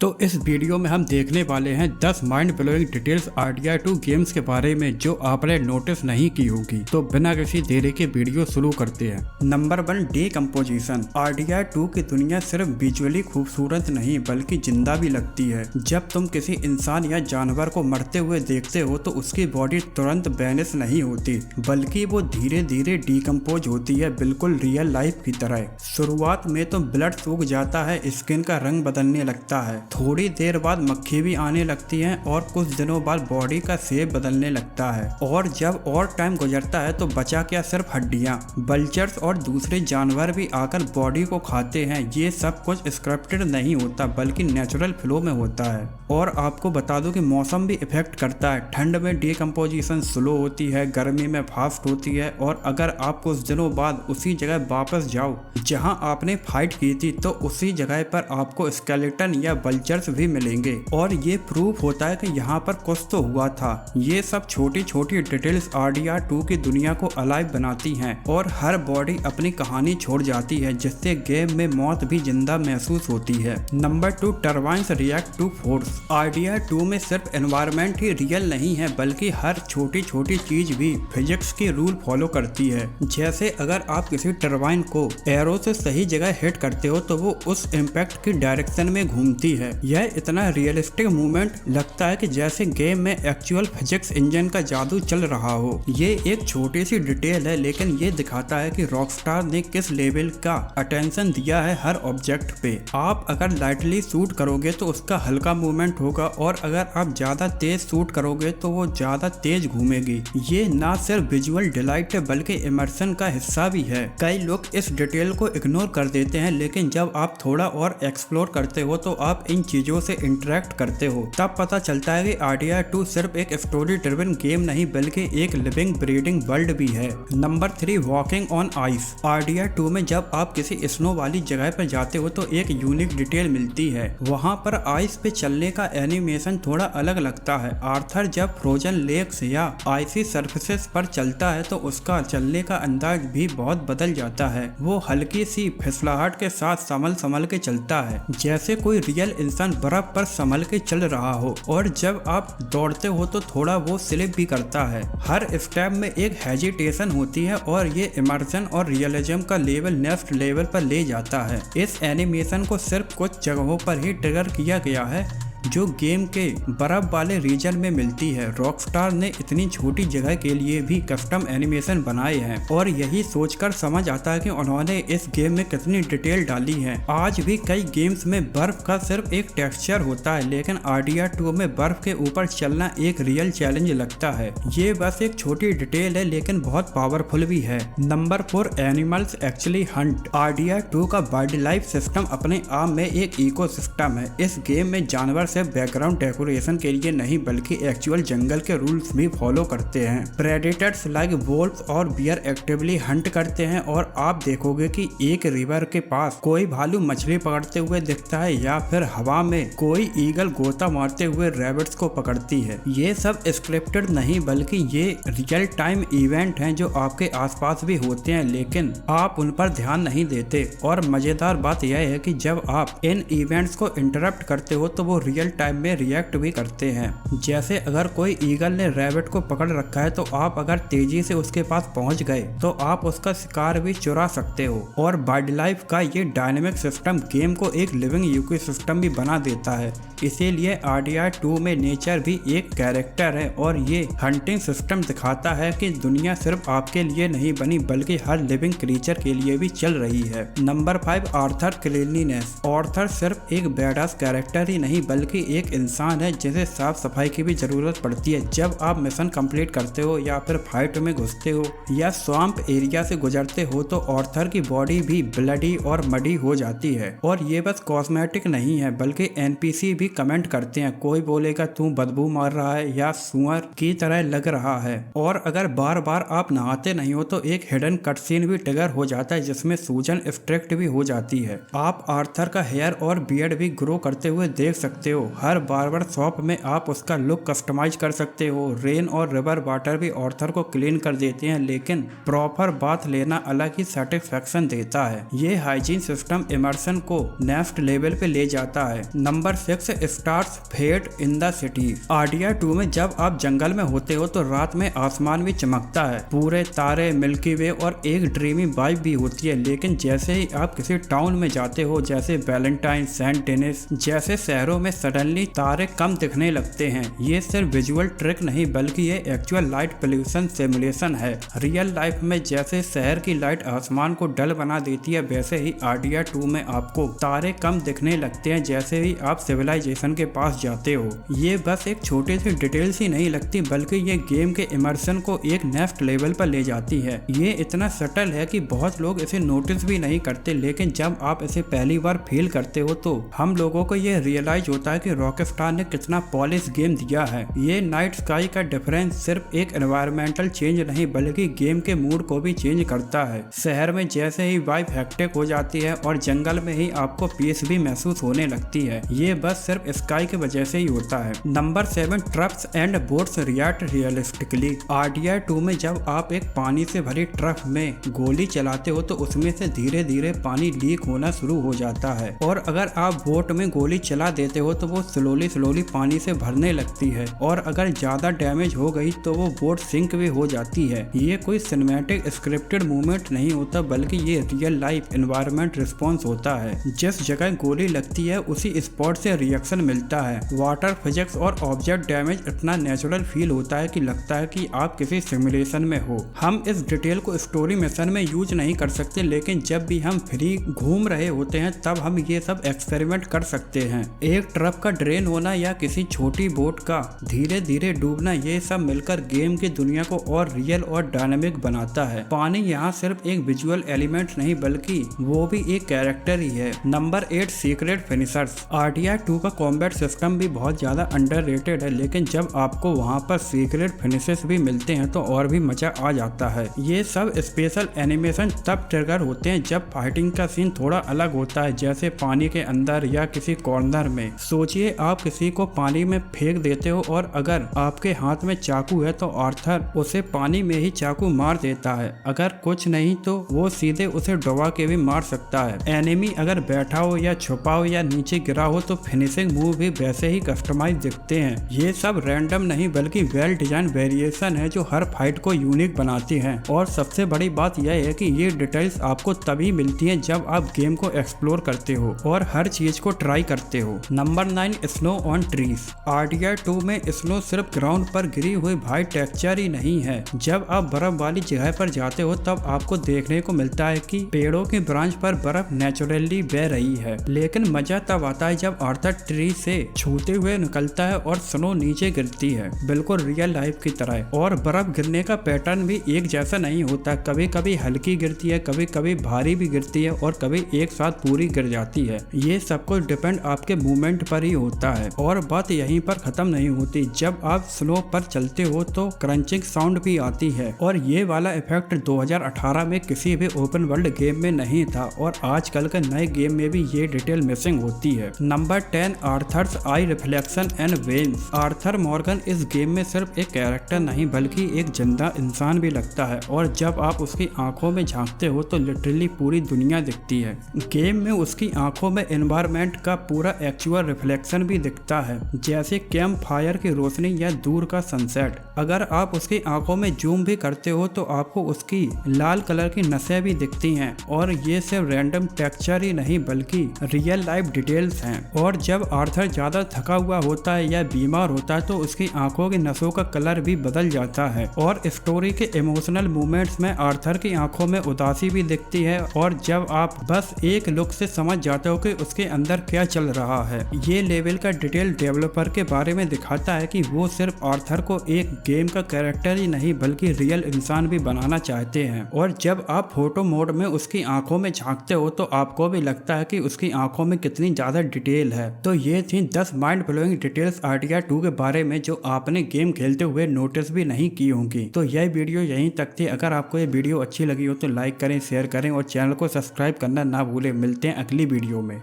तो इस वीडियो में हम देखने वाले हैं 10 mind blowing details RDR2 games के बारे में जो आपने नोटिस नहीं की होगी। तो बिना किसी देरी के वीडियो शुरू करते हैं। Number 1, decomposition. RDR2 की दुनिया सिर्फ विजुअली खूबसूरत नहीं बल्कि जिंदा भी लगती है। जब तुम किसी इंसान या जानवर को मरते हुए देखते हो तो उसकी बॉडी तुरंत बैनिश नहीं होती बल्कि वो धीरे धीरे डीकम्पोज होती है, बिल्कुल रियल लाइफ की तरह। शुरुआत में तो ब्लड सूख जाता है, स्किन का रंग बदलने लगता है, थोड़ी देर बाद मक्खी भी आने लगती हैं और कुछ दिनों बाद बॉडी का शेप बदलने लगता है। और जब और टाइम गुजरता है तो बचा क्या सिर्फ हड्डियां। वल्चर्स और दूसरे जानवर भी आकर बॉडी को खाते हैं। ये सब कुछ स्क्रिप्टेड नहीं होता बल्कि नेचुरल फ्लो में होता है। और आपको बता दूं कि मौसम भी इफेक्ट करता है। ठंड में डीकम्पोजिशन स्लो होती है, गर्मी में फास्ट होती है। और अगर आप कुछ दिनों बाद उसी जगह वापस जाओ जहां आपने फाइट की थी तो उसी जगह पर आपको स्केलेटन या वल्चर्स भी मिलेंगे और ये प्रूफ होता है कि यहाँ पर कुछ तो हुआ था। ये सब छोटी छोटी डिटेल्स RDR2 की दुनिया को अलाइव बनाती हैं और हर बॉडी अपनी कहानी छोड़ जाती है जिससे गेम में मौत भी जिंदा महसूस होती है। Number 2, turbines react to force. RDR2 में सिर्फ एनवायरनमेंट ही रियल नहीं है बल्कि हर छोटी छोटी चीज भी फिजिक्स के रूल फॉलो करती है। जैसे अगर आप किसी टर्बाइन को एरो से सही जगह हिट करते हो तो वो उस इम्पैक्ट की डायरेक्शन में घूमती है। यह इतना रियलिस्टिक मूवमेंट लगता है कि जैसे गेम में एक्चुअल फिजिक्स इंजन का जादू चल रहा हो। ये एक छोटी सी डिटेल है लेकिन ये दिखाता है कि रॉकस्टार ने किस लेवल का अटेंशन दिया है हर ऑब्जेक्ट पे। आप अगर लाइटली शूट करोगे तो उसका हल्का मूवमेंट होगा और अगर आप ज्यादा तेज शूट करोगे तो वो ज्यादा तेज घूमेगी। ये ना सिर्फ विजुअल डिलाइट है बल्कि इमर्शन का हिस्सा भी है। कई लोग इस डिटेल को इग्नोर कर देते हैं लेकिन जब आप थोड़ा और एक्सप्लोर करते हो तो आप इन चीजों से इंटरेक्ट करते हो तब पता चलता है कि RDR2 सिर्फ एक स्टोरी ड्रिवन गेम नहीं बल्कि एक लिविंग ब्रीडिंग वर्ल्ड भी है। Number 3, walking on ice. RDR2 में जब आप किसी स्नो वाली जगह पर जाते हो तो एक यूनिक डिटेल मिलती है। वहाँ पर आइस पे चलने का एनिमेशन थोड़ा अलग लगता है। आर्थर जब फ्रोजन लेक्स या आइसी सर्फेसेस पर चलता है तो उसका चलने का अंदाज भी बहुत बदल जाता है। वो हल्की सी फिसलाहट के साथ संभल के चलता है जैसे कोई रियल इंसान बर्फ पर संभल के चल रहा हो। और जब आप दौड़ते हो तो थोड़ा वो स्लिप भी करता है। हर स्टेप में एक हेजिटेशन होती है और ये इमर्शन और रियलिज्म का लेवल नेक्स्ट लेवल पर ले जाता है। इस एनिमेशन को सिर्फ कुछ जगहों पर ही ट्रिगर किया गया है जो गेम के बर्फ वाले रीजन में मिलती है। रॉकस्टार ने इतनी छोटी जगह के लिए भी कस्टम एनिमेशन बनाए हैं और यही सोचकर समझ आता है कि उन्होंने इस गेम में कितनी डिटेल डाली है। आज भी कई गेम्स में बर्फ का सिर्फ एक टेक्सचर होता है लेकिन RDR2 में बर्फ के ऊपर चलना एक रियल चैलेंज लगता है। ये बस एक छोटी डिटेल है लेकिन बहुत पावरफुल भी है। Number 4, animals actually Hunt. RDR2 का वाइल्ड लाइफ सिस्टम अपने आप में एक इकोसिस्टम है। इस गेम में जानवर सिर्फ बैकग्राउंड डेकोरेशन के लिए नहीं बल्कि एक्चुअल जंगल के रूल्स भी फॉलो करते हैं। प्रेडेटर्स लाइक वोल्व्स और बियर एक्टिवली हंट करते हैं और आप देखोगे कि एक रिवर के पास कोई भालू मछली पकड़ते हुए दिखता है या फिर हवा में कोई ईगल गोता मारते हुए रैबिट्स को पकड़ती है। ये सब स्क्रिप्टेड नहीं बल्कि ये रियल टाइम इवेंट हैं जो आपके आसपास भी होते हैं लेकिन आप उन पर ध्यान नहीं देते। और मजेदार बात यह है कि जब आप इन इवेंट्स को इंटरप्ट करते हो तो वो रियल टाइम में रिएक्ट भी करते हैं। जैसे अगर कोई ईगल ने रैबिट को पकड़ रखा है तो आप अगर तेजी से उसके पास पहुंच गए तो आप उसका शिकार भी चुरा सकते हो। और वाइल्ड लाइफ का ये डायनेमिक सिस्टम गेम को एक लिविंग इकोसिस्टम भी बना देता है। इसीलिए RDR2 में नेचर भी एक कैरेक्टर है और ये हंटिंग सिस्टम दिखाता है कि दुनिया सिर्फ आपके लिए नहीं बनी बल्कि हर लिविंग क्रीचर के लिए भी चल रही है। Number 5, Arthur cleanliness. आर्थर सिर्फ एक बैडास कैरेक्टर ही नहीं बल्कि एक इंसान है जिसे साफ सफाई की भी जरूरत पड़ती है। जब आप मिशन कंप्लीट करते हो या फिर फाइट में घुसते हो या स्वैम्प एरिया से गुजरते हो तो आर्थर की बॉडी भी ब्लडी और मडी हो जाती है। और ये बस कॉस्मेटिक नहीं है बल्कि NPC भी कमेंट करते हैं। कोई बोलेगा तू बदबू मार रहा है या सुअर की तरह लग रहा है। और अगर बार बार आप नहाते नहीं हो तो एक हिडन कट सीन भी ट्रिगर हो जाता है जिसमें सूजन स्ट्रिक्ट भी हो जाती है। आप आर्थर का हेयर और बियर्ड भी ग्रो करते हुए देख सकते हो। हर बार्बर शॉप में आप उसका लुक कस्टमाइज कर सकते हो। रेन और रिवर वाटर भी आर्थर को क्लीन कर देते हैं, लेकिन प्रॉपर बाथ लेना अलग ही सेटिस्फेक्शन देता है। ये हाइजीन सिस्टम इमर्शन को नेक्स्ट लेवल पे ले जाता है। Number 6 stars fate in the city. RDR 2 में जब आप जंगल में होते हो तो रात में आसमान भी चमकता है, पूरे तारे, मिल्की वे और एक ड्रीमी वाइब भी होती है। लेकिन जैसे ही आप किसी टाउन में जाते हो जैसे वैलेंटाइन, सेंट डेनिस जैसे शहरों में सडनली तारे कम दिखने लगते हैं। ये सिर्फ विजुअल ट्रिक नहीं बल्कि ये एक्चुअल लाइट पोल्यूशन सिमुलेशन है। रियल लाइफ में जैसे शहर की लाइट आसमान को डल बना देती है वैसे ही आरडीआर 2 में आपको तारे कम दिखने लगते हैं जैसे ही आप सिविलाइजेशन के पास जाते हो। ये बस एक छोटी सी डिटेल्स ही नहीं लगती बल्कि ये गेम के इमर्शन को एक नेक्स्ट लेवल पर ले जाती है। ये इतना सटल है कि बहुत लोग इसे नोटिस भी नहीं करते, लेकिन जब आप इसे पहली बार फील करते हो तो हम लोगों को ये रियलाइज होता है कि रॉकस्टार ने कितना पॉलिश गेम दिया है। ये नाइट स्काई का डिफरेंस सिर्फ एक एनवायरमेंटल चेंज नहीं बल्कि गेम के मूड को भी चेंज करता है। शहर में जैसे ही वाइब हेक्टिक हो जाती है और जंगल में ही आपको पीस भी महसूस होने लगती है। ये बस सिर्फ स्काई की वजह से ही होता है। Number 7 trucks and boats react realistically. RDR 2 में जब आप एक पानी से भरी ट्रक में गोली चलाते हो तो उसमें से धीरे धीरे पानी लीक होना शुरू हो जाता है, और अगर आप बोट में गोली चला देते हो तो वो स्लोली पानी से भरने लगती है, और अगर ज्यादा डैमेज हो गई तो वो बोट सिंक भी हो जाती है। ये कोई सिनेमैटिक स्क्रिप्टेड मूवमेंट नहीं होता बल्कि ये रियल लाइफ एनवायरनमेंट रिस्पॉन्स होता है। जिस जगह गोली लगती है उसी स्पॉट से रिएक्शन मिलता है। वाटर फिजिक्स और ऑब्जेक्ट डैमेज इतना नेचुरल फील होता है कि लगता है कि आप किसी सिमुलेशन में हो। हम इस डिटेल को स्टोरी मिशन में यूज नहीं कर सकते, लेकिन जब भी हम फ्री घूम रहे होते हैं तब हम ये सब एक्सपेरिमेंट कर सकते हैं। एक ट्रक का ड्रेन होना या किसी छोटी बोट का धीरे धीरे डूबना, ये सब मिलकर गेम की दुनिया को और रियल और डायनामिक बनाता है। पानी यहाँ सिर्फ एक विजुअल एलिमेंट नहीं बल्कि वो भी एक कैरेक्टर ही है। Number 8 secret finishers. आरडीआर 2 का कॉम्बैट सिस्टम भी बहुत ज्यादा अंडररेटेड है, लेकिन जब आपको वहाँ पर सीक्रेट फिनिशेस भी मिलते हैं तो और भी मजा आ जाता है। ये सब स्पेशल एनिमेशन तब ट्रिगर होते हैं जब फाइटिंग का सीन थोड़ा अलग होता है, जैसे पानी के अंदर या किसी कॉर्नर में। सोचिए आप किसी को पानी में फेंक देते हो और अगर आपके हाथ में चाकू है तो आर्थर उसे पानी में ही चाकू मार देता है। अगर कुछ नहीं तो वो सीधे उसे डुबा के भी मार सकता है। एनिमी अगर बैठा हो या छुपा हो या नीचे गिरा हो तो फिनिशिंग मूव भी वैसे ही कस्टमाइज दिखते हैं। ये सब रैंडम नहीं बल्कि वेल डिजाइन वेरिएशन है जो हर फाइट को यूनिक बनाती है। और सबसे बड़ी बात यह है कि ये डिटेल्स आपको तभी मिलती हैं जब आप गेम को एक्सप्लोर करते हो और हर चीज को ट्राई करते हो। Number 9 snow on trees. RDR 2 में स्नो सिर्फ ग्राउंड पर गिरी हुई भाई टेक्सचर ही नहीं है। जब आप बर्फ वाली जगह पर जाते हो तब आपको देखने को मिलता है कि पेड़ों की ब्रांच पर बर्फ नेचुरली बह रही है, लेकिन मजा तब आता है जब आर्थर ट्री से छूते हुए निकलता है और स्नो नीचे गिरती है, बिल्कुल रियल लाइफ की तरह। और बर्फ गिरने का पैटर्न भी एक जैसा नहीं होता, कभी कभी हल्की गिरती है, कभी कभी भारी भी गिरती है और कभी एक साथ पूरी गिर जाती है। ये सब कुछ डिपेंड आपके मूवमेंट पर ही होता है। और बात यहीं पर खत्म नहीं होती, जब आप स्नो पर चलते हो तो क्रंचिंग साउंड भी आती है, और ये वाला इफेक्ट 2018 में किसी भी ओपन वर्ल्ड गेम में नहीं था और आजकल के नए गेम में भी ये डिटेल मिसिंग होती है। Number 10 Arthur's eye reflection and veins. Arthur Morgan इस गेम में सिर्फ एक कैरेक्टर नहीं बल्कि एक जिंदा इंसान भी लगता है, और जब आप उसकी आंखों में झांकते हो तो लिटरली पूरी दुनिया दिखती है। गेम में उसकी आंखों में एनवायरनमेंट का पूरा एक्चुअल रिफ्लेक्शन भी दिखता है, जैसे कैंप फायर की रोशनी या दूर का सनसेट। अगर आप उसकी आंखों में जूम भी करते हो तो आपको उसकी लाल कलर की नसें भी दिखती हैं, और ये सिर्फ रैंडम टेक्सचर ही नहीं बल्कि रियल लाइफ डिटेल्स हैं। और जब आर्थर ज्यादा थका हुआ होता है या बीमार होता है तो उसकी आंखों की नसों का कलर भी बदल जाता है, और स्टोरी के इमोशनल मोमेंट्स में आर्थर की आंखों में उदासी भी दिखती है, और जब आप बस एक लुक से समझ जाते हो कि उसके अंदर क्या चल रहा है। ये लेवल का डिटेल डेवलपर के बारे में दिखाता है कि वो सिर्फ आर्थर को एक गेम का कैरेक्टर ही नहीं बल्कि रियल इंसान भी बनाना चाहते हैं। और जब आप फोटो मोड में उसकी आंखों में झांकते हो तो आपको भी लगता है कि उसकी आंखों में कितनी ज्यादा डिटेल है। तो ये थी 10 माइंड ब्लोइंग डिटेल्स RDR 2 के बारे में जो आपने गेम खेलते हुए नोटिस भी नहीं की होंगी। तो यह वीडियो यहीं तक थी। अगर आपको ये वीडियो अच्छी लगी हो तो लाइक करें, शेयर करें और चैनल को सब्सक्राइब करना ना भूलें। मिलते हैं अगली वीडियो में।